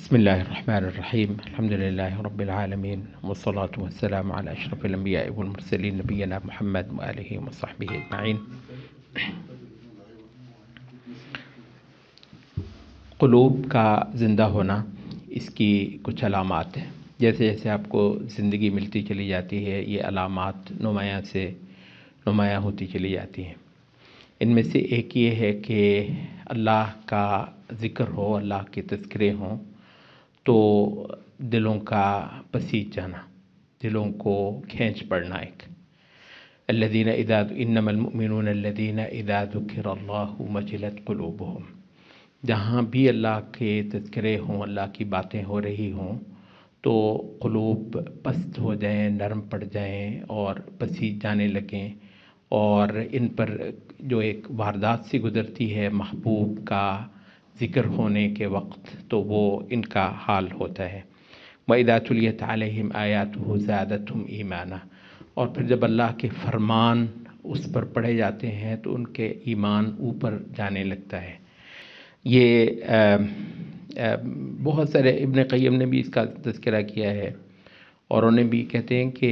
بسم الله الرحمن الرحيم الحمد لله رب العالمين والصلاة والسلام على أشرف الأنبياء والمرسلين نبينا محمد وآله وصحبه أجمعين۔ قلوب کا زندہ ہونا، اس کی کچھ علامات ہیں۔ جیسے جیسے آپ کو زندگی ملتی چلی جاتی ہے، یہ علامات نمایاں ہوتی چلی جاتی ہیں۔ ان میں سے ایک یہ ہے کہ اللہ کا ذکر ہو، اللہ کے تذکرے ہوں تو دلوں کا پسیج جانا، دلوں کو کھینچ پڑنا۔ ایک انما المؤمنون الذین اذا ذکر اللہ وجلت قلوبہم، جہاں بھی اللہ کے تذکرے ہوں، اللہ کی باتیں ہو رہی ہوں تو قلوب پست ہو جائیں، نرم پڑ جائیں اور پسیج جانے لگیں، اور ان پر جو ایک واردات سی گزرتی ہے محبوب کا ذکر ہونے کے وقت، تو وہ ان کا حال ہوتا ہے۔ وَإِذَا تُلِيَتْ عَلَيْهِمْ آيَاتُهُ زَادَتْهُمْ ایمانا، اور پھر جب اللہ کے فرمان اس پر پڑھے جاتے ہیں تو ان کے ایمان اوپر جانے لگتا ہے۔ یہ بہت سارے ابن قیم نے بھی اس کا تذکرہ کیا ہے، اور انہیں بھی کہتے ہیں کہ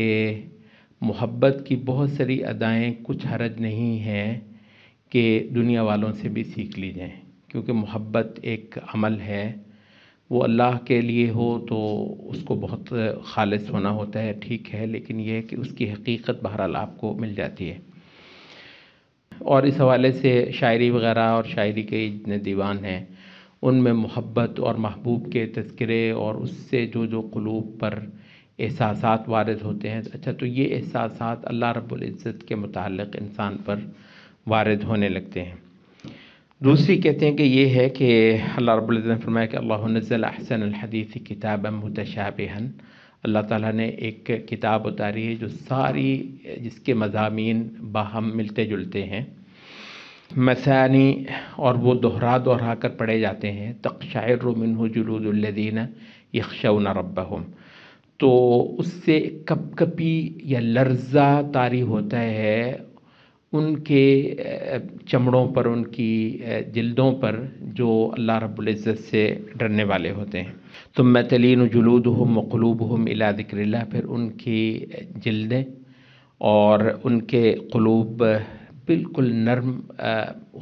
محبت کی بہت ساری ادائیں کچھ حرج نہیں ہیں کہ دنیا والوں سے بھی سیکھ لی جائیں، کیونکہ محبت ایک عمل ہے، وہ اللہ کے لیے ہو تو اس کو بہت خالص ہونا ہوتا ہے، ٹھیک ہے، لیکن یہ ہے کہ اس کی حقیقت بہرحال آپ کو مل جاتی ہے۔ اور اس حوالے سے شاعری وغیرہ اور شاعری کے جتنے دیوان ہیں ان میں محبت اور محبوب کے تذکرے اور اس سے جو قلوب پر احساسات وارد ہوتے ہیں، اچھا تو یہ احساسات اللہ رب العزت کے متعلق انسان پر وارد ہونے لگتے ہیں۔ دوسری کہتے ہیں کہ یہ ہے کہ اللہ رب العزت نے فرمایا کہ اللہ نزل احسن الحدیث کتابا متشابہا، اللہ تعالیٰ نے ایک کتاب اتاری ہے جو جس کے مضامین باہم ملتے جلتے ہیں، مثانی، اور وہ دوہرا کر پڑھے جاتے ہیں، تقشعر منہ جلود الذین یخشون ربہم، تو اس سے کپ کپی یا لرزہ طاری ہوتا ہے ان کے چمڑوں پر، ان کی جلدوں پر جو اللہ رب العزت سے ڈرنے والے ہوتے ہیں۔ ثم تلین جلودہم وقلوبہم الی ذکر اللہ، پھر ان کی جلدیں اور ان کے قلوب بالکل نرم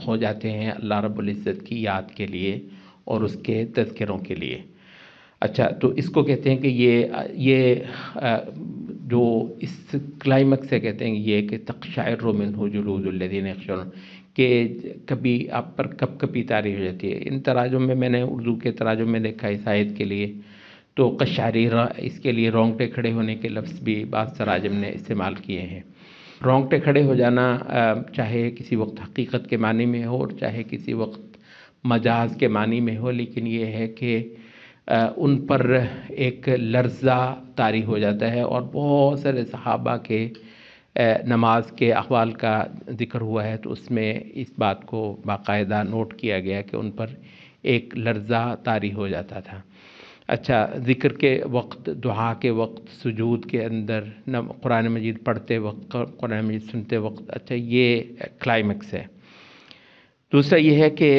ہو جاتے ہیں اللہ رب العزت کی یاد کے لیے اور اس کے تذکروں کے لیے۔ اچھا تو اس کو کہتے ہیں کہ یہ جو اس کلائمیکس سے کہتے ہیں یہ کہ تقشعر منہ جلود الذین یخشون، کہ کبھی آپ پر کپ کپی طاری ہو جاتی ہے۔ ان تراجم میں نے اردو کے تراجم میں دیکھا اس آیت کے لیے تو قشعریرہ، اس کے لیے رونگٹے کھڑے ہونے کے لفظ بھی بعض تراجم نے استعمال کیے ہیں۔ رونگٹے کھڑے ہو جانا چاہے کسی وقت حقیقت کے معنی میں ہو اور چاہے کسی وقت مجاز کے معنی میں ہو، لیکن یہ ہے کہ ان پر ایک لرزہ طاری ہو جاتا ہے، اور بہت سارے صحابہ کے نماز کے احوال کا ذکر ہوا ہے تو اس میں اس بات کو باقاعدہ نوٹ کیا گیا کہ ان پر ایک لرزہ طاری ہو جاتا تھا۔ اچھا، ذکر کے وقت، دعا کے وقت، سجود کے اندر، قرآن مجید پڑھتے وقت، قرآن مجید سنتے وقت، اچھا یہ کلائمیکس ہے۔ دوسرا یہ ہے کہ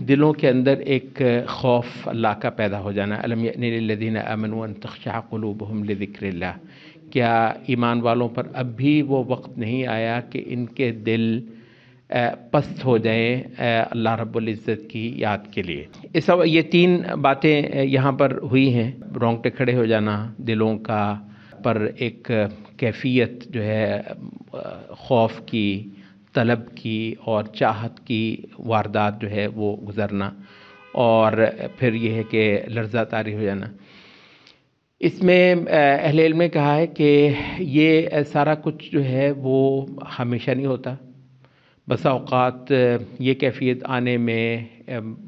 دلوں کے اندر ایک خوف اللہ کا پیدا ہو جانا، الم یأن للذین آمنوا ان تخشع قلوبہم لذکر اللہ، کیا ایمان والوں پر اب بھی وہ وقت نہیں آیا کہ ان کے دل پست ہو جائیں اللہ رب العزت کی یاد کے لیے۔ یہ تین باتیں یہاں پر ہوئی ہیں، رونگٹے کھڑے ہو جانا، دلوں کا پر ایک کیفیت جو ہے خوف کی، طلب کی اور چاہت کی واردات جو ہے وہ گزرنا، اور پھر یہ ہے کہ لرزہ طاری ہو جانا۔ اس میں اہل علم نے کہا ہے کہ یہ سارا کچھ جو ہے وہ ہمیشہ نہیں ہوتا، بسا اوقات یہ کیفیت آنے میں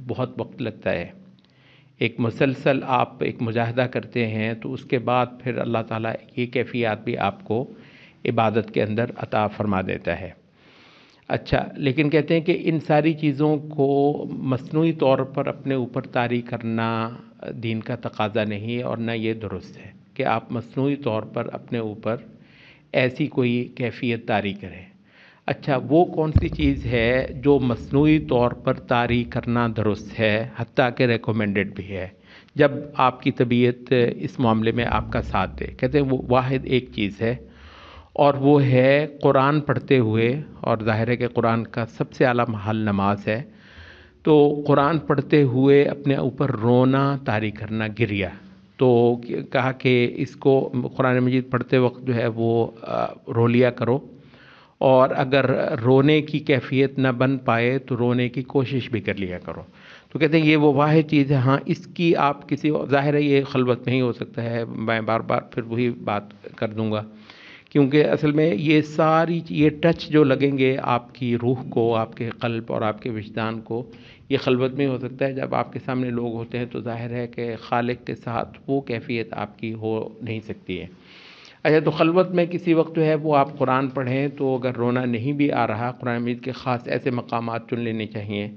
بہت وقت لگتا ہے۔ ایک مسلسل آپ ایک مجاہدہ کرتے ہیں تو اس کے بعد پھر اللہ تعالیٰ یہ کیفیات بھی آپ کو عبادت کے اندر عطا فرما دیتا ہے۔ اچھا، لیکن کہتے ہیں کہ ان ساری چیزوں کو مصنوعی طور پر اپنے اوپر طاری کرنا دین کا تقاضا نہیں ہے، اور نہ یہ درست ہے کہ آپ مصنوعی طور پر اپنے اوپر ایسی کوئی کیفیت طاری کریں۔ اچھا، وہ کون سی چیز ہے جو مصنوعی طور پر طاری کرنا درست ہے، حتیٰ کہ ریکومنڈڈ بھی ہے؟ جب آپ کی طبیعت اس معاملے میں آپ کا ساتھ دے. کہتے ہیں وہ واحد ایک چیز ہے اور وہ ہے قرآن پڑھتے ہوئے، اور ظاہر ہے کہ قرآن کا سب سے اعلیٰ محل نماز ہے، تو قرآن پڑھتے ہوئے اپنے اوپر رونا طاری کرنا، گریا. تو کہا کہ اس کو قرآن مجید پڑھتے وقت جو ہے وہ رو لیا کرو، اور اگر رونے کی کیفیت نہ بن پائے تو رونے کی کوشش بھی کر لیا کرو. تو کہتے ہیں یہ وہ واحد چیز ہے. ہاں اس کی آپ کسی، ظاہر ہے یہ خلوت نہیں ہو سکتا ہے، میں بار بار پھر وہی بات کر دوں گا، کیونکہ اصل میں یہ ساری یہ ٹچ جو لگیں گے آپ کی روح کو، آپ کے قلب اور آپ کے وجدان کو، یہ خلوت میں ہو سکتا ہے. جب آپ کے سامنے لوگ ہوتے ہیں تو ظاہر ہے کہ خالق کے ساتھ وہ کیفیت آپ کی ہو نہیں سکتی ہے. اچھا، تو خلوت میں کسی وقت جو ہے وہ آپ قرآن پڑھیں تو اگر رونا نہیں بھی آ رہا، قرآن مجید کے خاص ایسے مقامات چن لینے چاہیے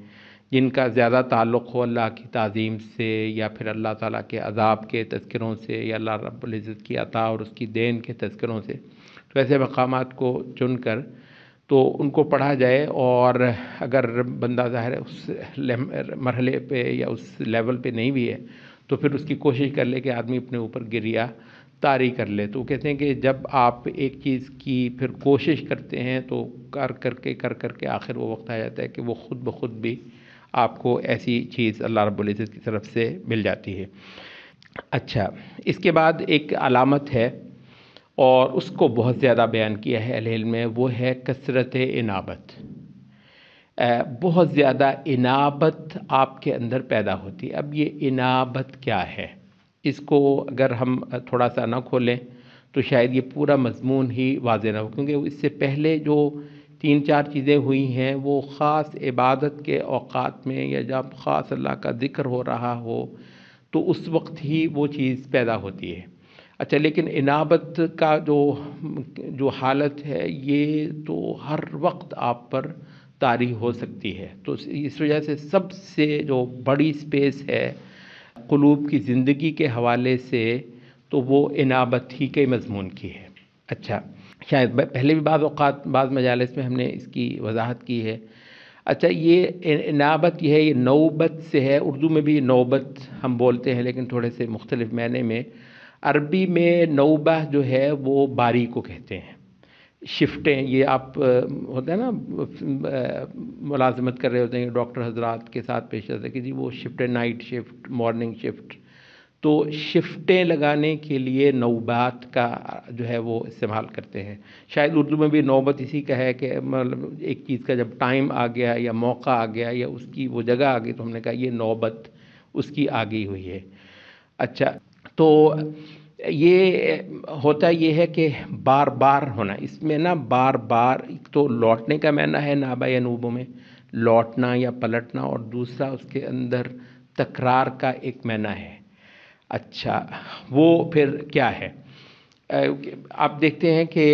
جن کا زیادہ تعلق ہو اللہ کی تعظیم سے، یا پھر اللہ تعالیٰ کے عذاب کے تذکروں سے، یا اللہ رب العزت کی عطا اور اس کی دین کے تذکروں سے. تو ایسے مقامات کو چن کر تو ان کو پڑھا جائے، اور اگر بندہ ظاہر ہے اس مرحلے پہ یا اس لیول پہ نہیں بھی ہے تو پھر اس کی کوشش کر لے کہ آدمی اپنے اوپر گریا طاری کر لے. تو کہتے ہیں کہ جب آپ ایک چیز کی پھر کوشش کرتے ہیں تو کر کے آخر وہ وقت آ جاتا ہے کہ وہ خود بخود بھی آپ کو ایسی چیز اللہ رب العزت کی طرف سے مل جاتی ہے. اچھا، اس کے بعد ایک علامت ہے اور اس کو بہت زیادہ بیان کیا ہے اہل علم میں، وہ ہے کثرت انابت. بہت زیادہ انابت آپ کے اندر پیدا ہوتی ہے. اب یہ انابت کیا ہے، اس کو اگر ہم تھوڑا سا نہ کھولیں تو شاید یہ پورا مضمون ہی واضح نہ ہو، کیونکہ اس سے پہلے جو 3-4 چیزیں ہوئی ہیں وہ خاص عبادت کے اوقات میں، یا جب خاص اللہ کا ذکر ہو رہا ہو تو اس وقت ہی وہ چیز پیدا ہوتی ہے. اچھا، لیکن انابت کا جو حالت ہے یہ تو ہر وقت آپ پر طاری ہو سکتی ہے. تو اس وجہ سے سب سے جو بڑی سپیس ہے قلوب کی زندگی کے حوالے سے تو وہ انابت ہی کے مضمون کی ہے. اچھا، شاید پہلے بھی بعض اوقات بعض مجالس میں ہم نے اس کی وضاحت کی ہے. اچھا، یہ انابت یہ ہے، یہ نوبت سے ہے. اردو میں بھی نوبت ہم بولتے ہیں لیکن تھوڑے سے مختلف معنی میں. عربی میں نوبہ جو ہے وہ باری کو کہتے ہیں. شفٹیں، یہ آپ ہوتا ہے نا ملازمت کر رہے ہوتے ہیں ڈاکٹر حضرات کے ساتھ پیش آتا ہے کہ جی وہ شفٹ ہے، نائٹ شفٹ، مارننگ شفٹ. تو شفٹیں لگانے کے لیے نوبات کا جو ہے وہ استعمال کرتے ہیں. شاید اردو میں بھی نوبت اسی کا ہے کہ مطلب ایک چیز کا جب ٹائم آ گیا یا موقع آ گیا یا اس کی وہ جگہ آ گئی تو ہم نے کہا یہ نوبت اس کی آ گئی ہوئی ہے. اچھا، تو یہ ہوتا یہ ہے کہ بار بار ہونا. اس میں نا بار بار ایک تو لوٹنے کا معنی ہے نابا یا نوبوں میں، لوٹنا یا پلٹنا، اور دوسرا اس کے اندر تکرار کا ایک معنی ہے. اچھا، وہ پھر کیا ہے؟ آپ دیکھتے ہیں کہ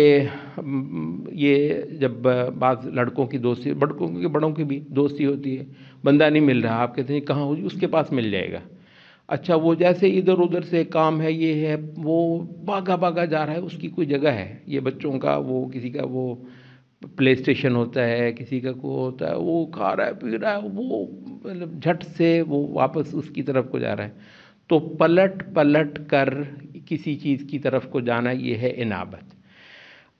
یہ جب بعض لڑکوں کی دوستی، بڑوں کی بھی دوستی ہوتی ہے، بندہ نہیں مل رہا، آپ کہتے ہیں کہاں ہوگی، اس کے پاس مل جائے گا. اچھا، وہ جیسے ادھر ادھر سے کام ہے یہ ہے وہ بھاگا جا رہا ہے، اس کی کوئی جگہ ہے. یہ بچوں کا وہ کسی کا وہ پلے اسٹیشن ہوتا ہے، کسی کا کو ہوتا ہے وہ کھا رہا ہے پی رہا ہے، وہ مطلب جھٹ سے وہ واپس اس کی طرف کو جا رہا ہے. تو پلٹ کر کسی چیز کی طرف کو جانا یہ ہے انابت.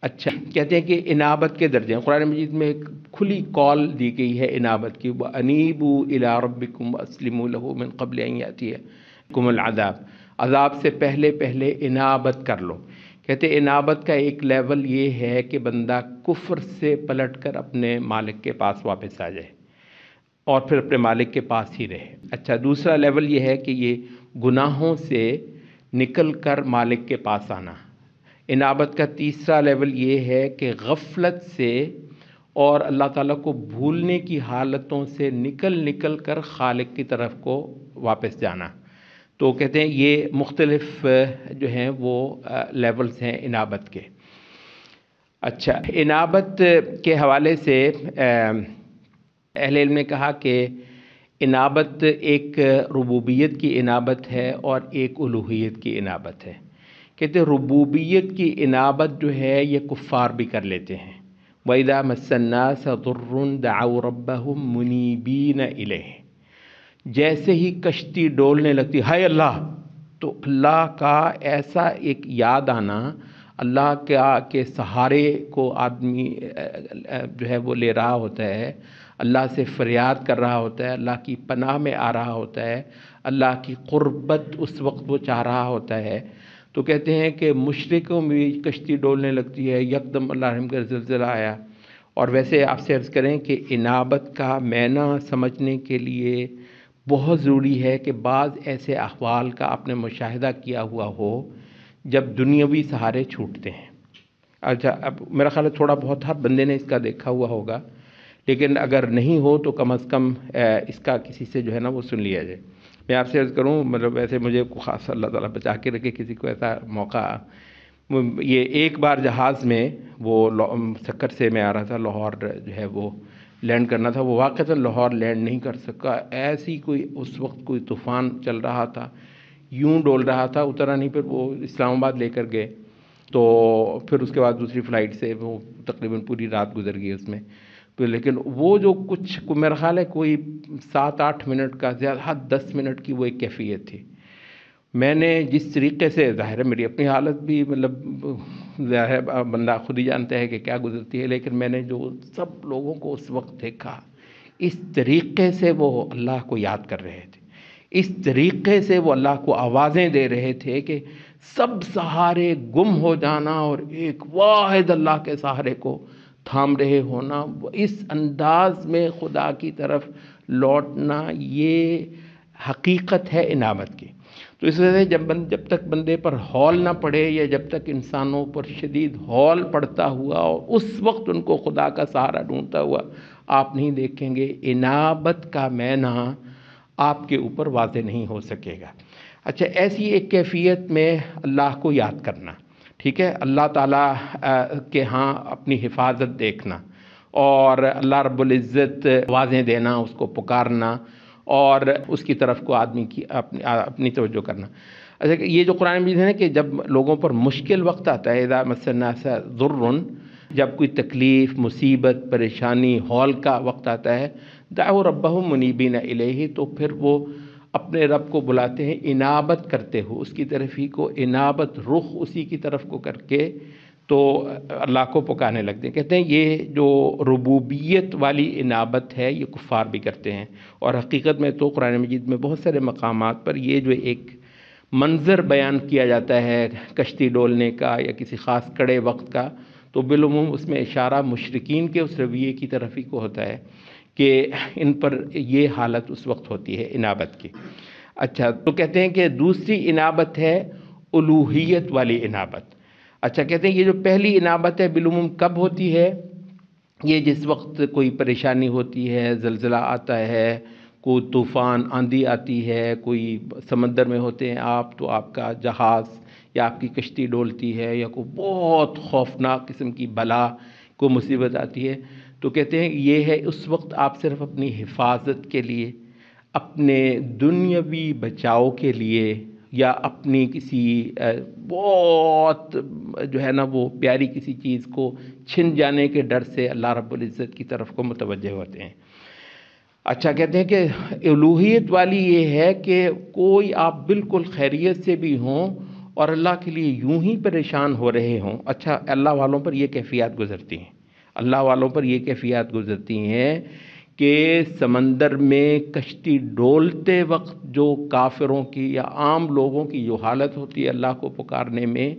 اچھا، کہتے ہیں کہ انابت کے درجے ہیں. قرآن مجید میں ایک کھلی کال دی گئی ہے انابت کی، وَأَنِيبُوا إِلَىٰ رَبِّكُمْ وَأَسْلِمُوا لَهُ مِن قَبْلِ أَن يَأْتِيَكُمُ الْعَذَابُ. عذاب سے پہلے انابت کر لو. کہتے ہیں انابت کا ایک لیول یہ ہے کہ بندہ کفر سے پلٹ کر اپنے مالک کے پاس واپس آ جائے اور پھر اپنے مالک کے پاس ہی رہے. اچھا، دوسرا لیول یہ ہے کہ یہ گناہوں سے نکل کر مالک کے پاس آنا. انابت کا تیسرا لیول یہ ہے کہ غفلت سے اور اللہ تعالیٰ کو بھولنے کی حالتوں سے نکل کر خالق کی طرف کو واپس جانا. تو کہتے ہیں یہ مختلف جو ہیں وہ لیولز ہیں انابت کے. اچھا، انابت کے حوالے سے اہل علم نے کہا کہ انابت ایک ربوبیت کی انابت ہے اور ایک الوہیت کی انابت ہے. کہتے ہیں ربوبیت کی انابت جو ہے یہ کفار بھی کر لیتے ہیں. وَإِذَا مَسَّ النَّاسَ ضُرٌّ دَعَوْا رَبَّهُمْ مُنِيبِينَ إِلَيْهِ. جیسے ہی کشتی ڈولنے لگتی ہائے اللہ، تو اللہ کا ایسا ایک یاد آنا، اللہ کے سہارے کو آدمی جو ہے وہ لے رہا ہوتا ہے، اللہ سے فریاد کر رہا ہوتا ہے، اللہ کی پناہ میں آ رہا ہوتا ہے، اللہ کی قربت اس وقت وہ چاہ رہا ہوتا ہے، تو کہتے ہیں کہ مشرکوں میں بھی کشتی ڈولنے لگتی ہے، یکدم اللہ رحم کا زلزلہ آیا۔ اور ویسے آپ سے عرض کریں کہ انابت کا معنی سمجھنے کے لیے بہت ضروری ہے کہ بعض ایسے احوال کا آپ نے مشاہدہ کیا ہوا ہو جب دنیاوی سہارے چھوٹتے ہیں۔ اچھا، اب میرا خیال ہے تھوڑا بہت ہر بندے نے اس کا دیکھا ہوا ہوگا، لیکن اگر نہیں ہو تو کم از کم اس کا کسی سے جو ہے نا وہ سن لیا جائے۔ میں آپ سے عرض کروں، مطلب ویسے مجھے خاص اللہ تعالیٰ بچا کے رکھے کسی کو ایسا موقع، یہ ایک بار جہاز میں وہ سکر سے میں آ رہا تھا، لاہور جو ہے وہ لینڈ کرنا تھا، وہ واقعتاً لاہور لینڈ نہیں کر سکا، ایسی کوئی اس وقت کوئی طوفان چل رہا تھا، یوں ڈول رہا تھا، اترا نہیں، پھر وہ اسلام آباد لے کر گئے، تو پھر اس کے بعد دوسری فلائٹ سے وہ تقریباً پوری رات گزر گئی اس میں، لیکن وہ جو کچھ میرا خیال ہے کوئی 7-8 منٹ کا، زیادہ حد 10 منٹ کی وہ ایک کیفیت تھی۔ میں نے جس طریقے سے، ظاہر ہے میری اپنی حالت بھی مطلب ظاہر ہے بندہ خود ہی جانتا ہے کہ کیا گزرتی ہے، لیکن میں نے جو سب لوگوں کو اس وقت دیکھا، اس طریقے سے وہ اللہ کو یاد کر رہے تھے، اس طریقے سے وہ اللہ کو آوازیں دے رہے تھے کہ سب سہارے گم ہو جانا اور ایک واحد اللہ کے سہارے کو تھام رہے ہونا، اس انداز میں خدا کی طرف لوٹنا، یہ حقیقت ہے انابت کی۔ تو اس وجہ سے جب تک بندے پر ہول نہ پڑے، یا جب تک انسانوں پر شدید ہول پڑتا ہوا اور اس وقت ان کو خدا کا سہارا ڈھونڈتا ہوا آپ نہیں دیکھیں گے، انابت کا معنی آپ کے اوپر واضح نہیں ہو سکے گا۔ اچھا، ایسی ایک کیفیت میں اللہ کو یاد کرنا، ٹھیک ہے، اللہ تعالیٰ کے ہاں اپنی حفاظت دیکھنا، اور اللہ رب العزت آوازیں دینا، اس کو پکارنا، اور اس کی طرف کو آدمی کی اپنی توجہ کرنا۔ اچھا، یہ جو قرآن مجید ہے نا کہ جب لوگوں پر مشکل وقت آتا ہے، اذا مس الناس ضر، جب کوئی تکلیف، مصیبت، پریشانی، ہول کا وقت آتا ہے، دعوا ربهم منیبین الیہ، تو پھر وہ اپنے رب کو بلاتے ہیں انابت کرتے ہو، اس کی طرف ہی کو انابت، رخ اسی کی طرف کو کر کے تو اللہ کو پکارنے لگتے ہیں۔ کہتے ہیں یہ جو ربوبیت والی انابت ہے یہ کفار بھی کرتے ہیں، اور حقیقت میں تو قرآن مجید میں بہت سارے مقامات پر یہ جو ایک منظر بیان کیا جاتا ہے کشتی ڈولنے کا یا کسی خاص کڑے وقت کا، تو بالعموم اس میں اشارہ مشرکین کے اس رویے کی طرف ہی کو ہوتا ہے کہ ان پر یہ حالت اس وقت ہوتی ہے انابت کی۔ اچھا، تو کہتے ہیں کہ دوسری انابت ہے الوہیت والی انابت۔ اچھا، کہتے ہیں یہ جو پہلی انابت ہے بالعموم کب ہوتی ہے؟ یہ جس وقت کوئی پریشانی ہوتی ہے، زلزلہ آتا ہے، کوئی طوفان آندھی آتی ہے، کوئی سمندر میں ہوتے ہیں آپ، تو آپ کا جہاز یا آپ کی کشتی ڈولتی ہے، یا کوئی بہت خوفناک قسم کی بلا، کوئی مصیبت آتی ہے، تو کہتے ہیں یہ ہے اس وقت آپ صرف اپنی حفاظت کے لیے، اپنے دنیاوی بچاؤ کے لیے، یا اپنی کسی بہت جو ہے نا وہ پیاری کسی چیز کو چھن جانے کے ڈر سے اللہ رب العزت کی طرف کو متوجہ ہوتے ہیں۔ اچھا، کہتے ہیں کہ الوہیت والی یہ ہے کہ کوئی آپ بالکل خیریت سے بھی ہوں اور اللہ کے لیے یوں ہی پریشان ہو رہے ہوں۔ اچھا، اللہ والوں پر یہ کیفیات گزرتی ہیں، اللہ والوں پر یہ کیفیات گزرتی ہیں کہ سمندر میں کشتی ڈولتے وقت جو کافروں کی یا عام لوگوں کی جو حالت ہوتی ہے اللہ کو پکارنے میں،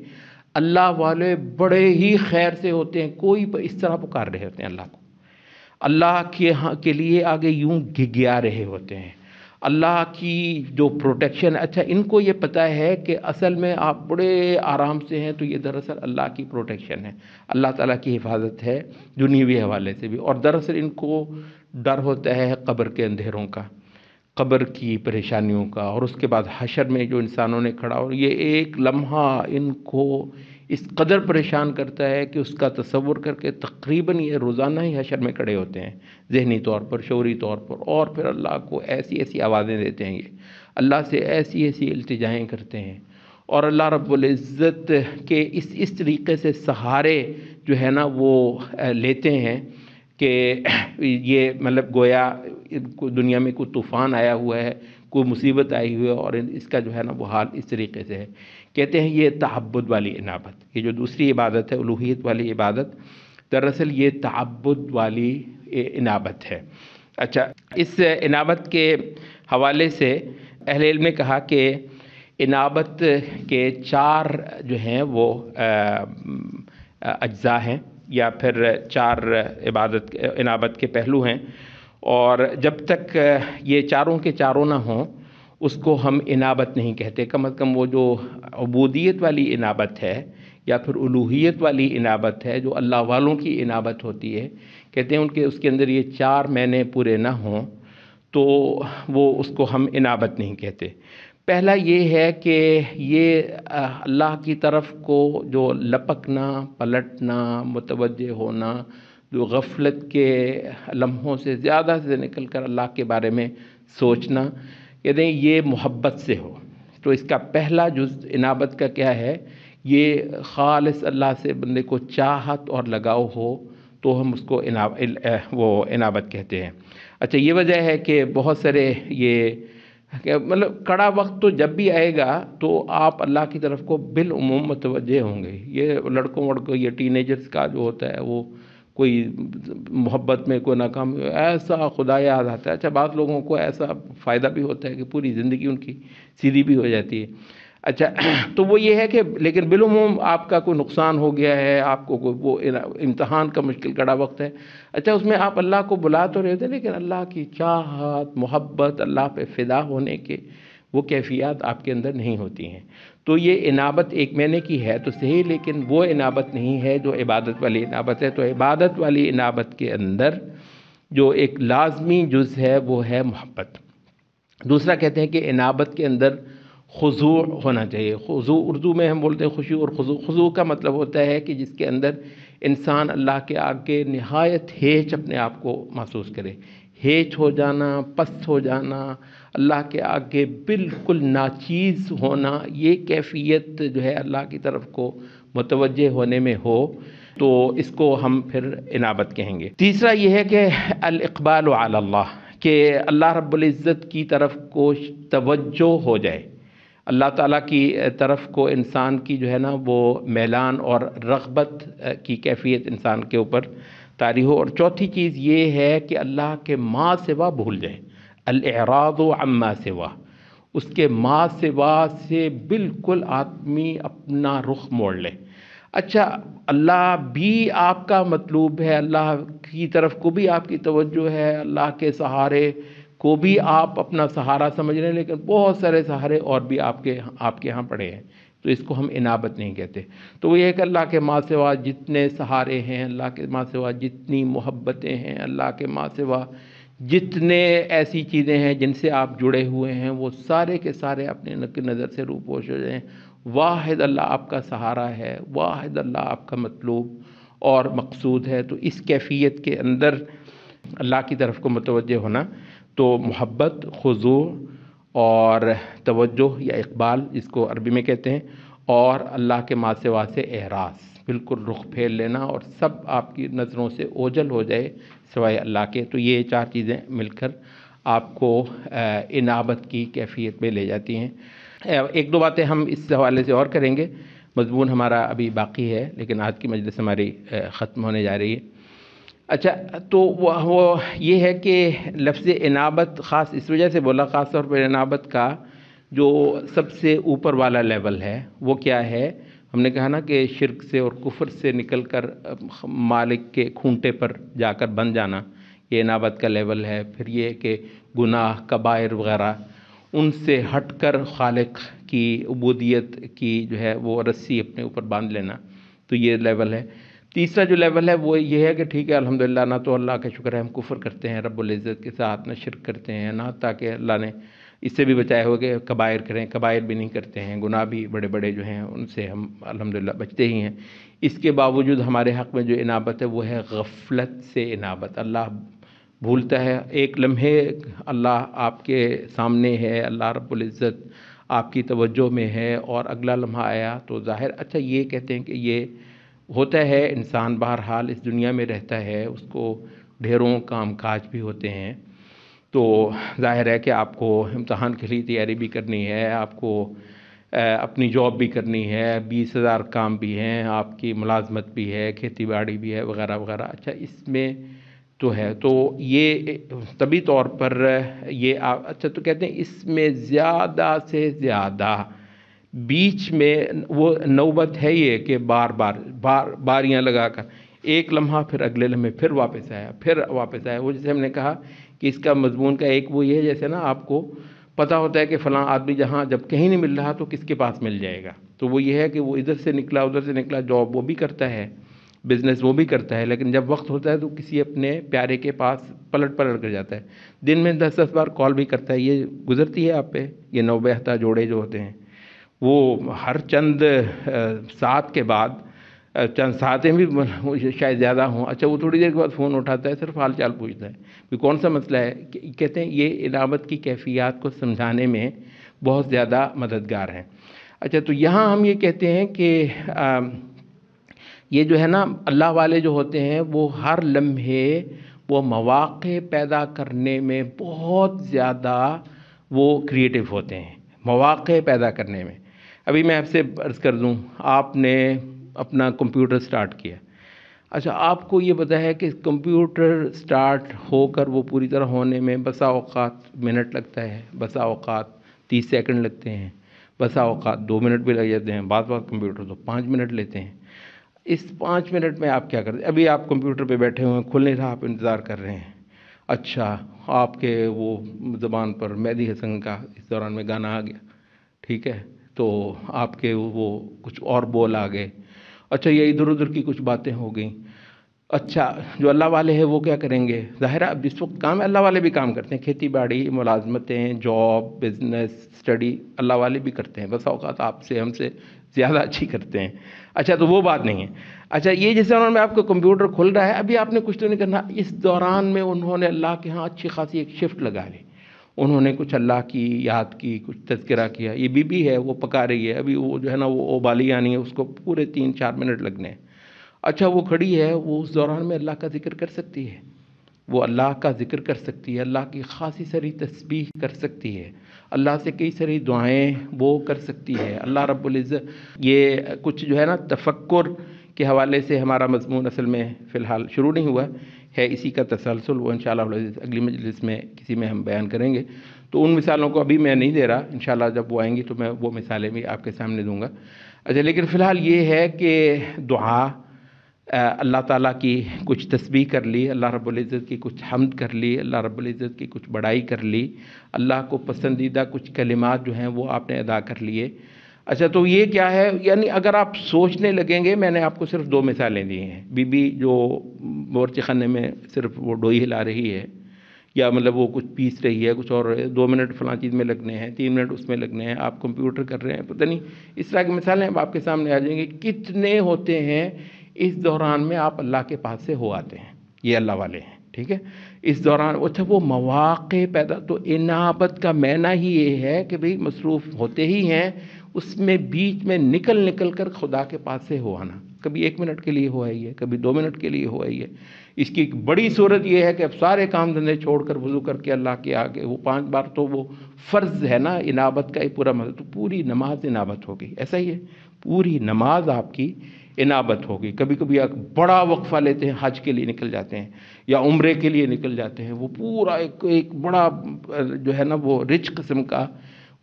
اللہ والے بڑے ہی خیر سے ہوتے ہیں، کوئی اس طرح پکار رہے ہوتے ہیں اللہ کو، اللہ کے لیے آگے یوں گھگیا رہے ہوتے ہیں، اللہ کی جو پروٹیکشن۔ اچھا، ان کو یہ پتہ ہے کہ اصل میں آپ بڑے آرام سے ہیں، تو یہ دراصل اللہ کی پروٹیکشن ہے، اللہ تعالیٰ کی حفاظت ہے دنیوی حوالے سے بھی، اور دراصل ان کو ڈر ہوتا ہے قبر کے اندھیروں کا، قبر کی پریشانیوں کا، اور اس کے بعد حشر میں جو انسانوں نے کھڑا ہو، یہ ایک لمحہ ان کو اس قدر پریشان کرتا ہے کہ اس کا تصور کر کے تقریباً یہ روزانہ ہی حشر میں کھڑے ہوتے ہیں، ذہنی طور پر، شعوری طور پر، اور پھر اللہ کو ایسی ایسی آوازیں دیتے ہیں، یہ اللہ سے ایسی ایسی التجائیں کرتے ہیں، اور اللہ رب العزت کے اس طریقے سے سہارے جو ہے نا وہ لیتے ہیں کہ یہ مطلب گویا دنیا میں کوئی طوفان آیا ہوا ہے، کوئی مصیبت آئی ہوئی ہے اور اس کا جو ہے نا وہ حال اس طریقے سے ہے. کہتے ہیں یہ تعبد والی انابت، یہ جو دوسری عبادت ہے الوہیت والی عبادت، دراصل یہ تعبد والی انابت ہے. اچھا، اس انابت کے حوالے سے اہل علم نے کہا کہ انابت کے 4 جو ہیں وہ اجزاء ہیں، یا پھر 4 انابت کے پہلو ہیں، اور جب تک یہ چاروں کے چاروں نہ ہوں اس کو ہم انابت نہیں کہتے. کم از کم وہ جو عبودیت والی انابت ہے یا پھر الوہیت والی انابت ہے، جو اللہ والوں کی انابت ہوتی ہے، کہتے ہیں ان کے اس کے اندر یہ 4 معنی پورے نہ ہوں تو وہ اس کو ہم انابت نہیں کہتے. پہلا یہ ہے کہ یہ اللہ کی طرف کو جو لپکنا، پلٹنا، متوجہ ہونا، جو غفلت کے لمحوں سے زیادہ سے نکل کر اللہ کے بارے میں سوچنا، کہتے ہیں یہ محبت سے ہو. تو اس کا پہلا جز انابت کا کیا ہے؟ یہ خالص اللہ سے بندے کو چاہت اور لگاؤ ہو تو ہم اس کو انابت کہتے ہیں. اچھا، یہ وجہ ہے کہ بہت سارے یہ مطلب کڑا وقت تو جب بھی آئے گا تو آپ اللہ کی طرف کو بالعموم متوجہ ہوں گے. یہ لڑکوں یہ ٹین ایجرز کا جو ہوتا ہے وہ کوئی محبت میں کوئی ناکام ایسا خدا یاد آتا ہے. اچھا، بعض لوگوں کو ایسا فائدہ بھی ہوتا ہے کہ پوری زندگی ان کی سیدھی بھی ہو جاتی ہے. اچھا، تو وہ یہ ہے کہ لیکن بالعموم آپ کا کوئی نقصان ہو گیا ہے، آپ کو کوئی وہ امتحان کا مشکل کڑا وقت ہے، اچھا اس میں آپ اللہ کو بلا تو رہے تھے لیکن اللہ کی چاہت، محبت، اللہ پہ فدا ہونے کے وہ کیفیات آپ کے اندر نہیں ہوتی ہیں. تو یہ انابت ایک معنی کی ہے تو صحیح، لیکن وہ انابت نہیں ہے جو عبادت والی انابت ہے. تو عبادت والی انابت کے اندر جو ایک لازمی جز ہے وہ ہے محبت. دوسرا کہتے ہیں کہ انابت کے اندر خضوع ہونا چاہیے. خضوع اردو میں ہم بولتے ہیں خشوع اور خضوع. خضوع کا مطلب ہوتا ہے کہ جس کے اندر انسان اللہ کے آگے نہایت ہیچ اپنے آپ کو محسوس کرے، ہیچ ہو جانا، پست ہو جانا، اللہ کے آگے بالکل ناچیز ہونا، یہ کیفیت جو ہے اللہ کی طرف کو متوجہ ہونے میں ہو تو اس کو ہم پھر انابت کہیں گے. تیسرا یہ ہے کہ الاقبال علی اللہ، کہ اللہ رب العزت کی طرف کو توجہ ہو جائے، اللہ تعالیٰ کی طرف کو انسان کی جو ہے نا وہ میلان اور رغبت کی کیفیت انسان کے اوپر طاری ہو. اور چوتھی چیز یہ ہے کہ اللہ کے ما سوا بھول جائے، الاعراض عما سوا، اس کے ما سوا سے بالکل آدمی اپنا رخ موڑ لے. اچھا، اللہ بھی آپ کا مطلوب ہے، اللہ کی طرف کو بھی آپ کی توجہ ہے، اللہ کے سہارے کو بھی آپ اپنا سہارا سمجھ رہے ہیں، لیکن بہت سارے سہارے اور بھی آپ کے ہاں پڑے ہیں، تو اس کو ہم انابت نہیں کہتے. تو وہ یہ ہے کہ اللہ کے ما سوا جتنے سہارے ہیں، اللہ کے ما سوا جتنی محبتیں ہیں، اللہ کے ما سوا جتنے ایسی چیزیں ہیں جن سے آپ جڑے ہوئے ہیں، وہ سارے کے سارے اپنے نظر سے روپوش ہو جائیں. واحد اللہ آپ کا سہارا ہے، واحد اللہ آپ کا مطلوب اور مقصود ہے. تو اس کیفیت کے اندر اللہ کی طرف کو متوجہ ہونا، تو محبت، خضوع اور توجہ یا اقبال جس کو عربی میں کہتے ہیں، اور اللہ کے ما سوا سے اعراض، بالکل رخ پھیر لینا اور سب آپ کی نظروں سے اوجھل ہو جائے سوائے اللہ کے. تو یہ 4 چیزیں مل کر آپ کو انابت کی کیفیت میں لے جاتی ہیں. 1-2 باتیں ہم اس حوالے سے اور کریں گے، مضمون ہمارا ابھی باقی ہے لیکن آج کی مجلس ہماری ختم ہونے جا رہی ہے. اچھا، تو وہ یہ ہے کہ لفظ انابت خاص اس وجہ سے بولا، خاص طور پر انابت کا جو سب سے اوپر والا لیول ہے وہ کیا ہے؟ ہم نے کہا نا کہ شرک سے اور کفر سے نکل کر مالک کے کھونٹے پر جا کر بن جانا، یہ انابت کا لیول ہے. پھر یہ کہ گناہ، کبائر وغیرہ، ان سے ہٹ کر خالق کی عبودیت کی جو ہے وہ رسی اپنے اوپر باندھ لینا، تو یہ لیول ہے. تیسرا جو لیول ہے وہ یہ ہے کہ ٹھیک ہے الحمدللہ، نہ تو اللہ کا شکر ہے ہم کفر کرتے ہیں رب العزت کے ساتھ، نہ شرک کرتے ہیں، نہ تاکہ اللہ نے اس سے بھی بچائے ہوئے کہ کبائر کریں، کبائر بھی نہیں کرتے ہیں، گناہ بھی بڑے بڑے جو ہیں ان سے ہم الحمدللہ بچتے ہی ہیں. اس کے باوجود ہمارے حق میں جو انابت ہے وہ ہے غفلت سے انابت. اللہ بھولتا ہے، ایک لمحے اللہ آپ کے سامنے ہے، اللہ رب العزت آپ کی توجہ میں ہے، اور اگلا لمحہ آیا تو ظاہر. اچھا، یہ کہتے ہیں کہ یہ ہوتا ہے، انسان بہرحال اس دنیا میں رہتا ہے، اس کو ڈھیروں کام کاج بھی ہوتے ہیں، تو ظاہر ہے کہ آپ کو امتحان کے لیے تیاری بھی کرنی ہے، آپ کو اپنی جاب بھی کرنی ہے، 20,000 کام بھی ہیں، آپ کی ملازمت بھی ہے، کھیتی باڑی بھی ہے، وغیرہ وغیرہ۔ اچھا اس میں تو ہے، تو یہ طبی طور پر یہ اچھا تو کہتے ہیں اس میں زیادہ سے زیادہ بیچ میں وہ نوبت ہے یہ کہ بار باریاں لگا کر ایک لمحہ پھر اگلے لمحے پھر واپس آیا، وہ جیسے ہم نے کہا کہ اس کا مضمون کا ایک وہ یہ ہے، جیسے نا آپ کو پتہ ہوتا ہے کہ فلاں آدمی جہاں جب کہیں نہیں مل رہا تو کس کے پاس مل جائے گا، تو وہ یہ ہے کہ وہ ادھر سے نکلا، جاب وہ بھی کرتا ہے، بزنس وہ بھی کرتا ہے، لیکن جب وقت ہوتا ہے تو کسی اپنے پیارے کے پاس پلٹ کر جاتا ہے، دن میں 10 بار کال بھی کرتا ہے۔ یہ گزرتی ہے آپ پہ، یہ نوبہتہ جوڑے جو ہوتے ہیں وہ ہر چند ساتھ کے بعد، چند ساتیں بھی شاید زیادہ ہوں، اچھا وہ تھوڑی دیر کے بعد فون اٹھاتا ہے، صرف حال چال پوچھتا ہے کہ کون سا مسئلہ ہے۔ کہتے ہیں یہ انابت کی کیفیات کو سمجھانے میں بہت زیادہ مددگار ہیں۔ اچھا تو یہاں ہم یہ کہتے ہیں کہ یہ جو ہے نا اللہ والے جو ہوتے ہیں وہ ہر لمحے وہ مواقع پیدا کرنے میں بہت زیادہ وہ کریٹیو ہوتے ہیں، مواقع پیدا کرنے میں۔ ابھی میں آپ سے عرض کر دوں، آپ نے اپنا کمپیوٹر سٹارٹ کیا، اچھا آپ کو یہ پتہ ہے کہ کمپیوٹر سٹارٹ ہو کر وہ پوری طرح ہونے میں بسا اوقات منٹ لگتا ہے، بسا اوقات 30 سیکنڈ لگتے ہیں، بسا اوقات 2 منٹ بھی لگ جاتے ہیں، بعض کمپیوٹر تو 5 منٹ لیتے ہیں۔ اس 5 منٹ میں آپ کیا کرتے ہیں؟ ابھی آپ کمپیوٹر پہ بیٹھے ہوئے ہیں، کھل نہیں رہا، آپ انتظار کر رہے ہیں، اچھا آپ کے وہ زبان پر مہدی حسن کا اس دوران میں گانا آ گیا، ٹھیک ہے، تو آپ کے وہ کچھ اور بول آ گئے، اچھا یہ ادھر ادھر کی کچھ باتیں ہو گئیں۔ اچھا جو اللہ والے ہیں وہ کیا کریں گے؟ ظاہر ہے اب جس وقت کام ہے، اللہ والے بھی کام کرتے ہیں، کھیتی باڑی، ملازمتیں، جاب، بزنس، اسٹڈی، اللہ والے بھی کرتے ہیں، بس اوقات آپ سے ہم سے زیادہ اچھی کرتے ہیں۔ اچھا تو وہ بات نہیں ہے۔ اچھا یہ جس دوران میں آپ کو کمپیوٹر کھل رہا ہے، ابھی آپ نے کچھ تو نہیں کرنا، اس دوران میں انہوں نے اللہ کے ہاں اچھی خاصی ایک شفٹ لگا لی، انہوں نے کچھ اللہ کی یاد کی، کچھ تذکرہ کیا۔ یہ بی بی ہے وہ پکا رہی ہے، ابھی وہ جو ہے نا وہ ابالی آنی ہے، اس کو پورے 3-4 منٹ لگنے ہیں۔ اچھا وہ کھڑی ہے، وہ اس دوران میں اللہ کا ذکر کر سکتی ہے، وہ اللہ کا ذکر کر سکتی ہے، اللہ کی خاصی ساری تسبیح کر سکتی ہے، اللہ سے کئی ساری دعائیں وہ کر سکتی ہے۔ اللہ رب العزت یہ کچھ جو ہے نا تفکر کے حوالے سے ہمارا مضمون اصل میں فی الحال شروع نہیں ہوا ہے، اسی کا تسلسل وہ انشاءاللہ اگلی مجلس میں کسی میں ہم بیان کریں گے۔ تو ان مثالوں کو ابھی میں نہیں دے رہا، انشاءاللہ جب وہ آئیں گی تو میں وہ مثالیں بھی آپ کے سامنے دوں گا۔ اچھا لیکن فی الحال یہ ہے کہ دعا، اللہ تعالیٰ کی کچھ تسبیح کر لی، اللہ رب العزت کی کچھ حمد کر لی، اللہ رب العزت کی کچھ بڑائی کر لی، اللہ کو پسندیدہ کچھ کلمات جو ہیں وہ آپ نے ادا کر لیے۔ اچھا تو یہ کیا ہے؟ یعنی اگر آپ سوچنے لگیں گے، میں نے آپ کو صرف 2 مثالیں دی ہیں، بی بی جو بورچی خانے میں صرف وہ ڈوئی ہلا رہی ہے، یا مطلب وہ کچھ پیس رہی ہے، کچھ اور 2 منٹ فلاں چیز میں لگنے ہیں، 3 منٹ اس میں لگنے ہیں، آپ کمپیوٹر کر رہے ہیں، پتہ نہیں اس طرح کی مثالیں آپ کے سامنے آ جائیں گی، کتنے ہوتے ہیں اس دوران میں آپ اللہ کے پاس سے ہو آتے ہیں، یہ اللہ والے ہیں، ٹھیک ہے۔ اس دوران اچھا وہ مواقع پیدا، تو انابت کا معنی ہی یہ ہے کہ بھئی مصروف ہوتے ہی ہیں، اس میں بیچ میں نکل کر خدا کے پاس سے ہو آنا، کبھی 1 منٹ کے لیے ہو آئی ہے، کبھی 2 منٹ کے لیے ہو آئی ہے۔ اس کی ایک بڑی صورت یہ ہے کہ اب سارے کام دھندے چھوڑ کر وضو کر کے اللہ کے آگے وہ 5 بار، تو وہ فرض ہے نا انابت کا ایک پورا مطلب، تو پوری نماز انابت ہوگی، ایسا ہی ہے، پوری نماز آپ کی انابت ہوگی۔ کبھی کبھی آپ بڑا وقفہ لیتے ہیں، حج کے لیے نکل جاتے ہیں یا عمرے کے لیے نکل جاتے ہیں، وہ پورا ایک بڑا جو ہے نا وہ رچ قسم کا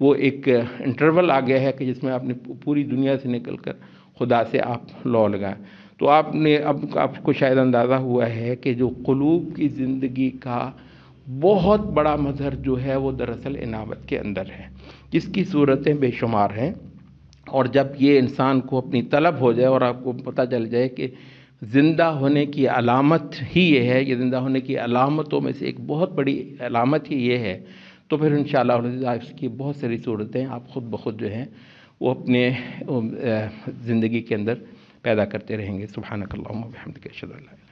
وہ ایک انٹرول آ گیا ہے کہ جس میں آپ نے پوری دنیا سے نکل کر خدا سے آپ لو لگائیں۔ تو آپ نے اب آپ کو شاید اندازہ ہوا ہے کہ جو قلوب کی زندگی کا بہت بڑا مظہر جو ہے وہ دراصل انابت کے اندر ہے، جس کی صورتیں بے شمار ہیں۔ اور جب یہ انسان کو اپنی طلب ہو جائے اور آپ کو پتہ چل جائے کہ زندہ ہونے کی علامت ہی یہ ہے، یہ زندہ ہونے کی علامتوں میں سے ایک بہت بڑی علامت ہی یہ ہے، تو پھر انشاءاللہ اس کی بہت ساری صورتیں آپ خود بخود جو ہیں وہ اپنے زندگی کے اندر پیدا کرتے رہیں گے۔ سبحانک اللہم و بحمدک، اشہد ان لا الہ الا انت۔